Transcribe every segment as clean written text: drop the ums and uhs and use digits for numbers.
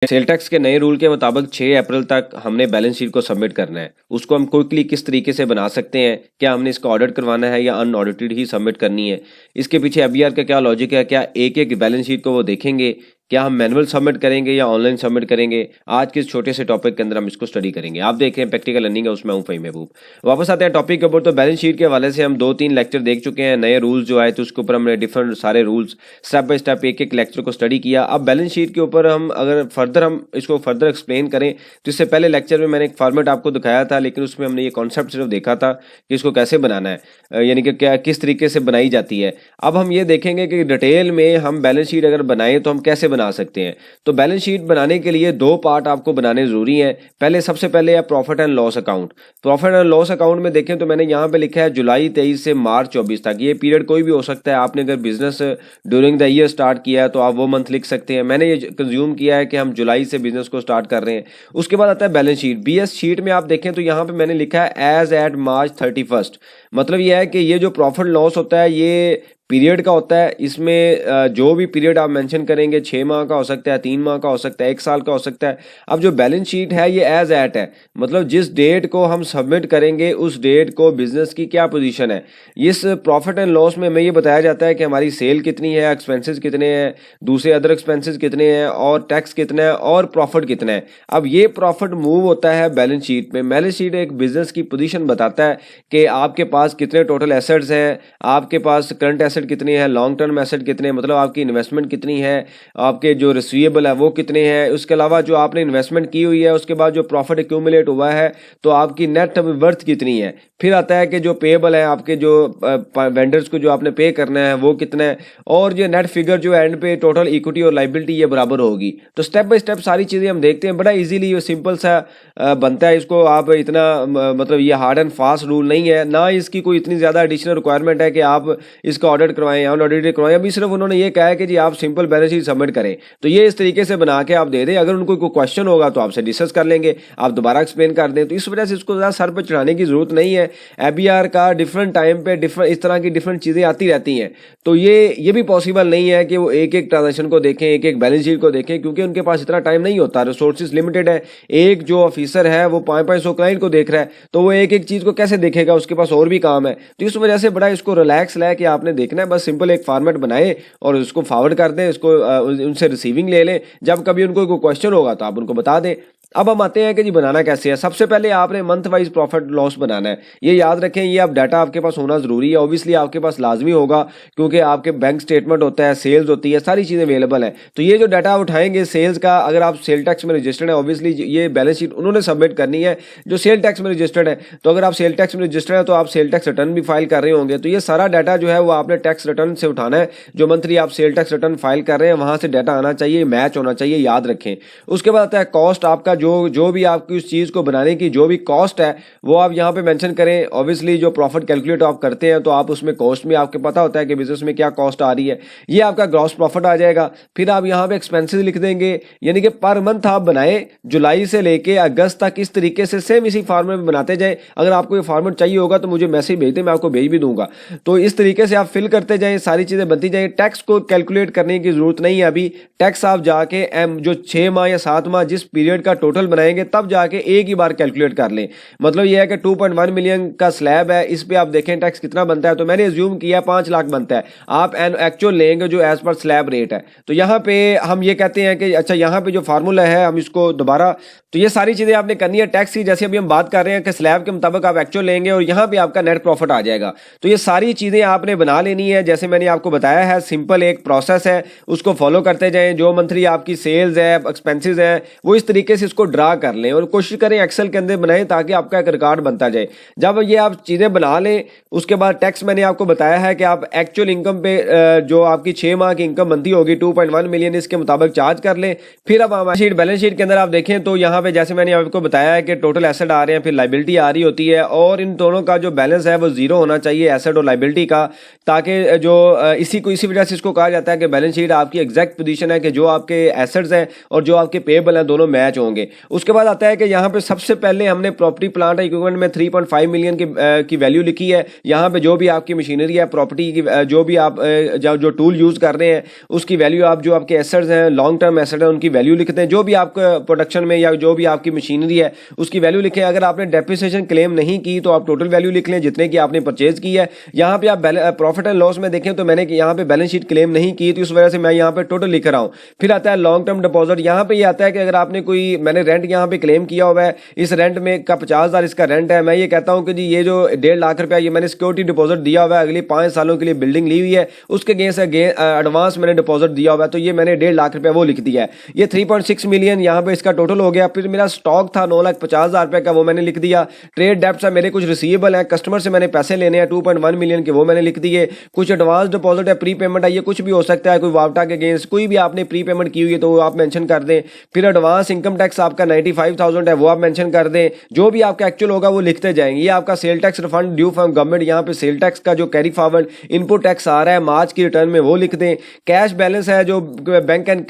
Sale tax के नए rule के मुताबिक 6 अप्रैल तक हमने बैलेंस शीट को सबमिट करना है। उसको हम क्विकली किस तरीके से बना सकते हैं, क्या हमने इसका ऑडिट करवाना है या अनऑडिटेड ही सबमिट करनी है, इसके पीछे एफबीआर का क्या लॉजिक है, क्या एक एक बैलेंस शीट को वो देखेंगे, क्या हम मैनुअल सबमिट करेंगे या ऑनलाइन सबमिट करेंगे, आज के इस छोटे से टॉपिक के अंदर हम इसको स्टडी करेंगे। आप देख रहे हैं प्रैक्टिकल लर्निंग है, उसमें हूँ फ़हीम महबूब। वापस आते हैं टॉपिक के ऊपर। तो बैलेंस शीट के हवाले से हम 2-3 लेक्चर देख चुके हैं। नए रूल्स जो आए थे उसके ऊपर हमने डिफरेंट सारे रूल्स स्टेप बाय स्टेप एक एक लेक्चर को स्टडी किया। अब बैलेंस शीट के ऊपर हम अगर हम इसको फर्दर एक्सप्लेन करें तो इससे पहले लेक्चर में मैंने एक फॉर्मेट आपको दिखाया था, लेकिन उसमें हमने ये कॉन्सेप्ट सिर्फ देखा था कि इसको कैसे बनाना है, यानी कि क्या किस तरीके से बनाई जाती है। अब हम ये देखेंगे कि डिटेल में हम बैलेंस शीट अगर बनाएं तो हम कैसे बना सकते हैं। तो बैलेंस शीट बनाने के लिए 2 पार्ट आपको बनाने जरूरी हैं। सबसे पहले है profit and loss account. Profit and loss account में देखें तो मैंने यहाँ पे लिखा है जुलाई 23 से मार्च 24 तक। ये पीरियड कोई भी हो सकता है। आपने अगर business during the year start किया है तो आप वो मंथ लिख सकते हैं। मैंने ये कंज्यूम किया है कि हम जुलाई से बिजनेस को स्टार्ट कर रहे हैं। उसके बाद आता है बैलेंस शीट। बीएस शीट में आप देखें तो यहाँ पे मैंने लिखा है एज एट मार्च 31। मतलब ये है कि ये जो प्रॉफिट लॉस होता है ये पीरियड का होता है। इसमें जो भी पीरियड आप मेंशन करेंगे 6 माह का हो सकता है, 3 माह का हो सकता है, 1 साल का हो सकता है। अब जो बैलेंस शीट है ये एज एट है, मतलब जिस डेट को हम सबमिट करेंगे उस डेट को बिजनेस की क्या पोजीशन है। इस प्रॉफिट एंड लॉस में हमें ये बताया जाता है कि हमारी सेल कितनी है, एक्सपेंसेस कितने हैं, दूसरे अदर एक्सपेंसेस कितने हैं और टैक्स कितना है और प्रॉफिट कितना है। अब ये प्रॉफिट मूव होता है बैलेंस शीट में। बैलेंस शीट एक बिजनेस की पोजीशन बताता है कि आपके पास कितने टोटल एसेट्स हैं, आपके पास करंट एसेट कितनी है, लॉन्ग टर्म एसेट कितने हैं, मतलब आपकी इन्वेस्टमेंट कितनी है, आपके जो रिसीवेबल है वो कितने हैं, उसके अलावा जो आपने इन्वेस्टमेंट की हुई है उसके बाद जो प्रॉफिट एक्यूमुलेट हुआ है तो आपकी नेट वर्थ कितनी है। फिर आता है कि जो पेएबल है, आपके जो वेंडर्स को जो आपने पे करना है वो कितना है, और जो नेट फिगर जो एंड पे टोटल इक्विटी और लाइबिलिटी ये बराबर होगी। तो स्टेप बाय स्टेप सारी चीज़ें हम देखते हैं। बड़ा इजीली सिंपल सा बनता है। इसको आप इतना मतलब ये हार्ड एंड फास्ट रूल नहीं है, ना इसकी कोई इतनी ज़्यादा एडिशनल रिक्वायरमेंट है कि आप इसका ऑडिट करवाएं या अनऑडिटेड करवाएं। अभी सिर्फ उन्होंने ये कहा है कि जी आप सिंपल बैलेंस शीट सबमिट करें, तो ये इस तरीके से बना के आप दे दें। अगर उनको कोई क्वेश्चन होगा तो आपसे डिस्कस कर लेंगे, आप दोबारा एक्सप्लेन कर दें। तो इस वजह से इसको ज़्यादा सर पर चढ़ाने की जरूरत नहीं है। एबीआर का डिफरेंट टाइम पे डिफरेंट इस तरह की डिफरेंट चीज़ें आती रहती हैं, तो ये भी पॉसिबल नहीं है कि वो एक एक ट्रांजेक्शन को देखें, एक एक बैलेंस शीट को देखें, क्योंकि उनके पास इतना टाइम नहीं होता, रिसोर्सेज लिमिटेड है। एक जो ऑफिसर है वो 500 क्लाइंट को देख रहा है, तो वो एक एक चीज़ को कैसे देखेगा, उसके पास और भी काम है। तो इस वजह से बड़ा इसको रिलैक्स है कि आपने देखना है, बस सिंपल एक फॉर्मेट बनाए और उसको फॉरवर्ड कर दें, इसको उनसे रिसीविंग ले लें। जब कभी उनको कोई क्वेश्चन होगा तो आप उनको बता दें। अब हम आते हैं कि जी बनाना कैसे है। सबसे पहले आपने मंथ वाइज प्रॉफिट लॉस बनाना है। ये याद रखें, ये आप डाटा आपके पास होना जरूरी है। ऑब्वियसली आपके पास लाजमी होगा, क्योंकि आपके बैंक स्टेटमेंट होता है, सेल्स होती है, सारी चीज़ें अवेलेबल है। तो ये जो डाटा आप उठाएंगे सेल्स का, अगर आप सेल टैक्स में रजिस्टर्ड है, ऑब्वियसली ये बैलेंस शीट उन्होंने सबमिट करनी है जो सेल टैक्स में रजिस्टर्ड है। तो अगर आप सेल टैक्स में रजिस्टर्ड है तो आप सेल टैक्स रिटर्न भी फाइल कर रहे होंगे, तो ये सारा डाटा जो है वो आपने टैक्स रिटर्न से उठाना है। जो मंथली आप सेल टैक्स रिटर्न फाइल कर रहे हैं वहां से डाटा आना चाहिए, मैच होना चाहिए, याद रखें। उसके बाद आता है कॉस्ट। आपका जो भी आपकी उस चीज़ को बनाने की जो भी कॉस्ट है वो आप यहाँ पे मेंशन करें। ऑब्वियसली जो प्रॉफिट कैलकुलेट आप करते हैं तो आप उसमें कॉस्ट में आपके पता होता है कि बिजनेस में क्या कॉस्ट आ रही है, ये आपका ग्रॉस प्रॉफिट आ जाएगा। फिर आप यहाँ पे एक्सपेंसेस लिख देंगे, यानी कि पर मंथ आप बनाए जुलाई से लेके अगस्त तक, इस तरीके से सेम इसी फॉर्मेट में बनाते जाए। अगर आपको ये फॉर्मेट चाहिए होगा तो मुझे मैसेज भेज दें, मैं आपको भेज भी दूंगा। तो इस तरीके से आप फिल करते जाए, सारी चीज़ें बनती जाए। टैक्स को कैलकुलेट करने की जरूरत नहीं है अभी। टैक्स आप जाके जो 6 माह या 7 माह जिस पीरियड का टोटल बनाएंगे तब जाके एक ही बार कैलकुलेट कर लें। मतलब यह है कि 2.1 मिलियन का स्लैब है, इस पे आप देखें टैक्स कितना बनता है, तो मैंने अज्यूम किया 5 लाख बनता है। आप एक्चुअल लेंगे जो एज पर स्लैब रेट है। तो यहाँ पे हम ये कहते हैं कि अच्छा यहाँ पे जो फार्मूला है हम इसको दोबारा, तो ये सारी चीज़ें आपने करनी है टैक्स की। जैसे अभी हम बात कर रहे हैं कि स्लैब के मुताबिक आप एक्चुअल लेंगे और यहाँ पे आपका नेट प्रॉफिट आ जाएगा। तो ये सारी चीज़ें आपने बना लेनी है, जैसे मैंने आपको बताया है। सिंपल एक प्रोसेस है, उसको फॉलो करते जाएं। जो मंथली आपकी सेल्स है, एक्सपेंसेस है, वो इस तरीके से इसको ड्रा कर लें और कोशिश करें एक्सेल के अंदर बनाएं ताकि आपका एक रिकॉर्ड बनता जाए। जब ये आप चीज़ें बना लें उसके बाद टैक्स मैंने आपको बताया है कि आप एक्चुअल इनकम पे जो आपकी 6 माह की इनकम बनती होगी 2.1 मिलियन, इसके मुताबिक चार्ज कर लें। फिर अब हमारी शीट बैलेंस शीट के अंदर आप देखें तो यहाँ पे जैसे मैंने आपको बताया है कि टोटल एसेट आ रहे हैं, फिर लाइबिलिटी आ रही होती है, और इन दोनों का जो बैलेंस है वो जीरो होना चाहिए, एसेट और लाइबिलिटी का, ताकि जो इसी वजह से इसको कहा जाता है कि बैलेंस शीट आपकी एग्जैक्ट पोजीशन है कि जो आपके एसेट्स हैं और जो आपके पेएबल हैं दोनों मैच होंगे। उसके बाद आता है कि यहाँ पे सबसे पहले हमने प्रॉपर्टी प्लांट इक्विपमेंट में 3.5 मिलियन की वैल्यू लिखी है। यहाँ पे जो भी आपकी मशीनरी है, प्रॉपर्टी की जो भी आप जो टूल यूज कर रहे हैं उसकी वैल्यू, आप जो आपके एसेट्स हैं, लॉन्ग टर्म एसेट है, उनकी वैल्यू लिखते हैं। जो भी आपका प्रोडक्शन में या जो भी आपकी मशीनरी है उसकी वैल्यू लिखें। अगर आपने डेप्रिसिएशन क्लेम नहीं की तो आप टोटल वैल्यू लिख लें जितने की आपने परचेज की है। यहाँ पे आप प्रॉफिट एंड लॉस में देखें तो मैंने यहाँ पे बैलेंस शीट क्लेम नहीं की, तो इस वजह से मैं यहाँ पे टोटल लिख रहा हूँ। फिर आता है लॉन्ग टर्म डिपॉजिट। यहाँ पे ये आता है कि अगर आपने कोई, मैंने रेंट यहाँ पे क्लेम किया हुआ है, इस रेंट में का 50,000 इसका रेंट है, मैं ये कहता हूँ कि जी ये जो 1.5 लाख रुपया ये मैंने सिक्योरिटी डिपॉजिट दिया हुआ है, अगली 5 सालों के लिए बिल्डिंग ली हुई है, उसके अगेंस्ट एडवांस मैंने डिपॉजिट दिया हुआ है, तो ये मैंने 1.5 लाख रुपया वो लिख दिया है। ये 3.6 मिलियन यहाँ पे इसका टोटल हो गया। फिर मेरा स्टॉक था 9,50,000 रुपये का, वो मैंने लिख दिया। ट्रेड डेब्ट्स है, मेरे कुछ रिसीवेबल है, कस्टमर से मैंने पैसे लेने हैं 2.1 मिलियन के, वो मैंने लिख दिए। कुछ एडवांस डिपॉजिट है, प्री पेमेंट है, ये कुछ भी हो सकता है, कोई वावटा के अगेंस्ट कोई भी आपने प्री पेमेंट की हुई है तो वो आप मेंशन कर दें। फिर एडवांस इनकम टैक्स आपका 95,000 है, वो आप मेंशन कर दें। जो भी आपका एक्चुअल होगा वो लिखते जाएंगे। ये आपका sale tax refund due from government, यहाँ पे सेल टैक्स का जो कैरी फॉरवर्ड इनपुट टैक्स आ रहा है मार्च की रिटर्न में वो लिख दें। कैश बैलेंस है जो bank and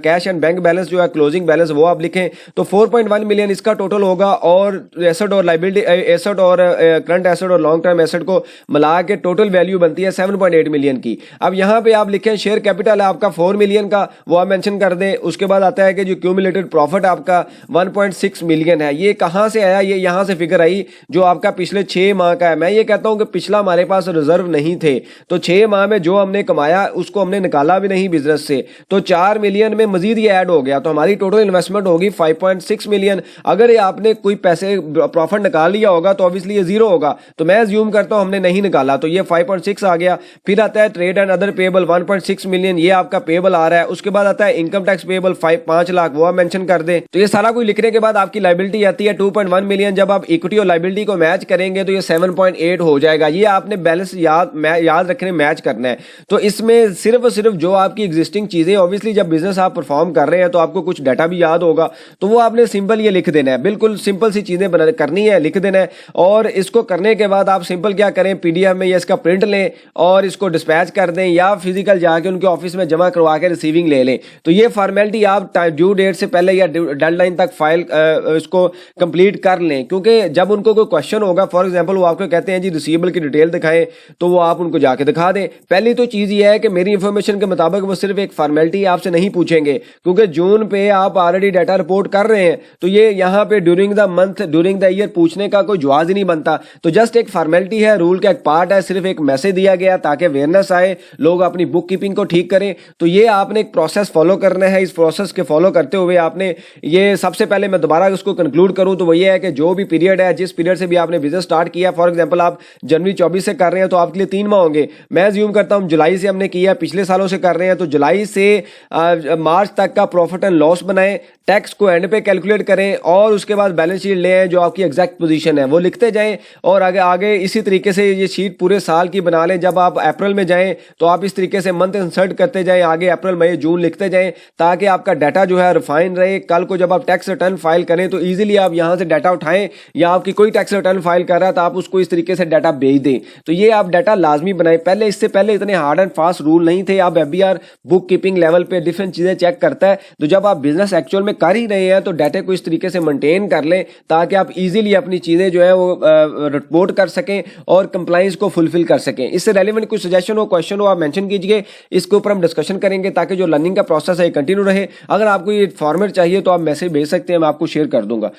cash and bank balance जो है क्लोजिंग बैलेंस वो आप लिखें। तो 4.1 मिलियन इसका टोटल होगा। और एसेट और लाइबिलिटी, एसेट और करंट एसेट और लॉन्ग टर्म एसेट को मिला के टोटल वैल्यू बनती है 7.8 मिलियन की। अब यहाँ पे आप लिखें शेयर कैपिटल है आपका 4 मिलियन का, वो आप मेंशन कर दें। उसके बाद आता है कि जो क्यूमुलेटेड प्रॉफिट आपका 1.6 मिलियन है। ये कहाँ से आया? ये यहाँ से फिगर आई जो आपका पिछले 6 माह का है। मैं ये कहता हूँ कि पिछला हमारे पास रिजर्व नहीं थे, तो 6 माह में जो हमने कमाया उसको हमने निकाला भी नहीं बिजनेस से, तो 4 मिलियन में मजीद ये ऐड हो गया, तो हमारी टोटल इन्वेस्टमेंट होगी 5.6 मिलियन। अगर ये आपने कोई पैसे प्रॉफिट निकाल लिया होगा तो ऑब्वियसली ये जीरो होगा, तो मैं अज्यूम करता हूँ हमने नहीं निकाला, तो ये 5.6 आ गया। फिर आता है trade and other payable 1.6 million, ये आपका पेबल आ रहा है। उसके बाद आता है इनकम टैक्स पेबल 5 लाख, वो आप मेंशन कर दें। तो ये सारा कुछ लिखने के बाद आपकी लाइबिलिटी आती है 2.1 मिलियन। जब आप इक्विटी और लाइबिलिटी को मैच करेंगे तो ये 7.8 हो जाएगा। ये आपने बैलेंस याद रखने, मैच करना है। तो इसमें सिर्फ जो आपकी एग्जिस्टिंग चीजें, ऑब्वियसली जब बिजनेस आप परफॉर्म कर रहे हैं तो आपको कुछ डाटा भी याद होगा, तो वो आपने सिंपल ये लिख देना है। बिल्कुल सिंपल सी चीजें करनी है, लिख देना है। और इसको करने के बाद आप सिंपल क्या करें, पीडीएफ में ये इसका प्रिंट लें और इसको डिस्पैच कर दें या फिजिकल जाके उनके ऑफिस में जमा करवा के रिसीविंग ले लें। तो ये फॉर्मेलिटी आप ड्यू डेट से पहले या डेडलाइन तक फाइल इसको कंप्लीट कर लें, क्योंकि जब उनको कोई क्वेश्चन होगा, फॉर एग्जांपल वो आपको कहते हैं जी रिसीवेबल की डिटेल दिखाएं, तो वो आप उनको जाके दिखा दें। पहली तो चीज ये है कि मेरी इंफॉर्मेशन के मुताबिक वो सिर्फ एक फॉर्मेलिटी आपसे नहीं पूछेंगे, क्योंकि जून पे आप ऑलरेडी डाटा रिपोर्ट कर रहे हैं, तो ये यहाँ पे during the month, during the year पूछने का कोई जवाब ही नहीं बनता। तो जस्ट एक फॉर्मेलिटी है, रूल का एक पार्ट है, सिर्फ एक मैसेज दिया गया ताकि अवेयरनेस आए, लोग अपनी बुक कीपिंग को ठीक करें। तो ये आपने एक प्रोसेस फॉलो करना है। इस प्रोसेस के फॉलो करते हुए आपने ये, सबसे पहले मैं दोबारा उसको कंक्लूड करूं तो वो ये है कि जो भी पीरियड है, जिस पीरियड से भी आपने बिजनेस स्टार्ट किया, फॉर एग्जांपल आप जनवरी 24 से कर रहे हैं तो आपके लिए 3 माह होंगे। मैं अज्यूम करता हूं जुलाई से हमने किया, पिछले सालों से कर रहे हैं, तो जुलाई से मार्च तक का प्रॉफिट एंड लॉस बनाएं, टैक्स को एंड पे कैलकुलेट करें और उसके बाद बैलेंस शीट ले आए, जो आपकी एग्जैक्ट पोजीशन है वो लिखते जाएं और आगे आगे इसी तरीके से ये शीट पूरे साल की बना लें। जब आप अप्रैल में जाएं तो आप इस तरीके से मंथ इंसर्ट करते जाएं, आगे अप्रैल मई जून लिखते जाएं, ताकि आपका डाटा जो है रिफाइन रहे। कल को जब आप टैक्स रिटर्न फाइल करें तो ईजिली आप यहाँ से डाटा उठाएं, या आपकी कोई टैक्स रिटर्न फाइल कर रहा है तो आप उसको इस तरीके से डाटा भेज दें। तो ये आप डाटा लाजमी बनाएं। पहले, इससे पहले इतने हार्ड एंड फास्ट रूल नहीं थे। आप एफबीआर बुक कीपिंग लेवल पे डिफरेंट चीजें चेक करता है, तो जब आप बिजनेस एक्चुअल में कर ही रहे हैं तो डाटा को इस तरीके से मेंटेन कर लें ताकि आप इजीली अपनी चीजें जो है वो रिपोर्ट कर सकें और कंप्लाइंस को फुलफिल कर सकें। इससे रेलिवेंट कोई सजेशन हो, क्वेश्चन हो, आप मेंशन कीजिए, इसके ऊपर हम डिस्कशन करेंगे ताकि जो लर्निंग का प्रोसेस है कंटिन्यू रहे। अगर आपको ये फॉर्मेट चाहिए तो आप मैसेज भेज सकते हैं, मैं आपको शेयर कर दूंगा।